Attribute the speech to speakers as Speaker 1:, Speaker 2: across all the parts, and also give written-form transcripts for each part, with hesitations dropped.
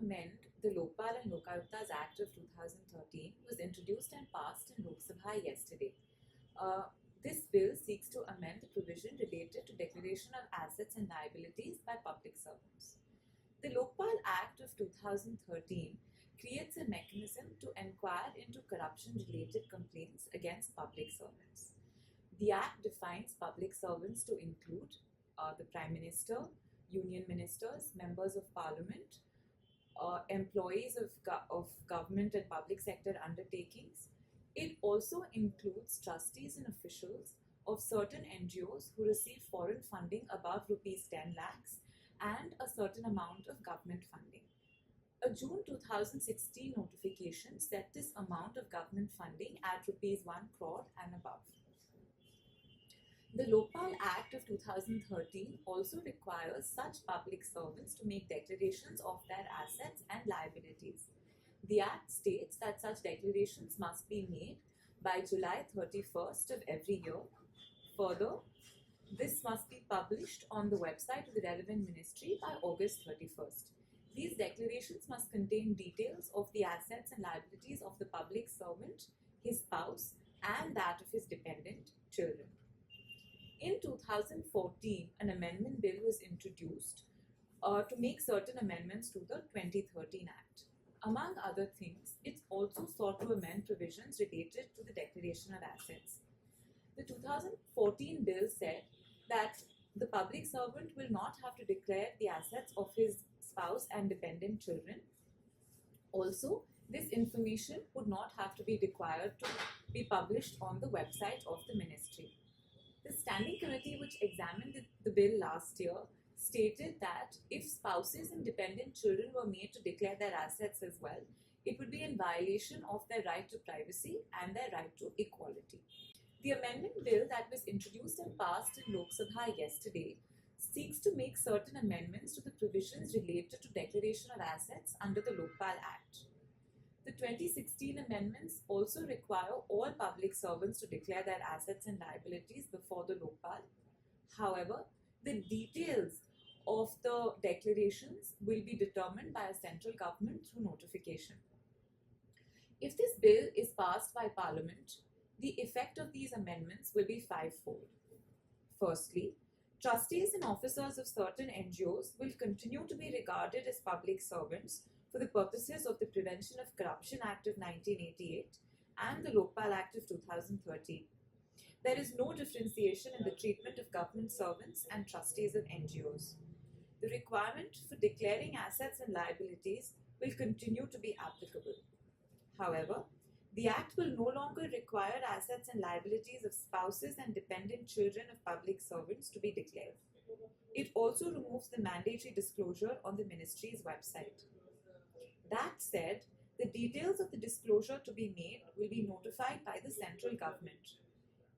Speaker 1: amend the Lokpal and Lokayuktas Act of 2013 was introduced and passed in Lok Sabha yesterday. This bill seeks to amend the provision related to declaration of assets and liabilities by public servants. The Lokpal Act of 2013 creates a mechanism to inquire into corruption-related complaints against public servants. The Act defines public servants to include the Prime Minister, Union Ministers, Members of Parliament, employees of government and public sector undertakings. It also includes trustees and officials of certain NGOs who receive foreign funding above Rs 10 lakhs and a certain amount of government funding. A June 2016 notification set this amount of government funding at Rs 1 crore and above. The Lokpal Act of 2013 also requires such public servants to make declarations of their assets and liabilities. The Act states that such declarations must be made by July 31st of every year. Further, this must be published on the website of the relevant ministry by August 31st. These declarations must contain details of the assets and liabilities of the public servant, his spouse, and that of his dependent children. In 2014, an amendment bill was introduced to make certain amendments to the 2013 Act. Among other things, it also sought to amend provisions related to the declaration of assets. The 2014 bill said that the public servant will not have to declare the assets of his spouse and dependent children. Also, this information would not have to be required to be published on the website of the ministry. The standing committee which examined the bill last year stated that if spouses and dependent children were made to declare their assets as well, it would be in violation of their right to privacy and their right to equality. The amendment bill that was introduced and passed in Lok Sabha yesterday seeks to make certain amendments to the provisions related to declaration of assets under the Lokpal Act. The 2016 amendments also require all public servants to declare their assets and liabilities before the Lokpal. However, the details of the declarations will be determined by a central government through notification. If this bill is passed by Parliament, the effect of these amendments will be fivefold. Firstly, trustees and officers of certain NGOs will continue to be regarded as public servants for the purposes of the Prevention of Corruption Act of 1988 and the Lokpal Act of 2013. There is no differentiation in the treatment of government servants and trustees of NGOs. The requirement for declaring assets and liabilities will continue to be applicable. However, the Act will no longer require assets and liabilities of spouses and dependent children of public servants to be declared. It also removes the mandatory disclosure on the ministry's website. That said, the details of the disclosure to be made will be notified by the central government.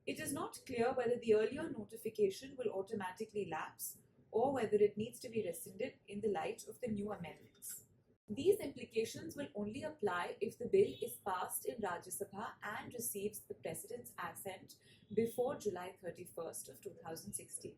Speaker 1: It is not clear whether the earlier notification will automatically lapse or whether it needs to be rescinded in the light of the new amendments. These implications will only apply if the bill is passed in Rajya Sabha and receives the President's assent before July 31st of 2016.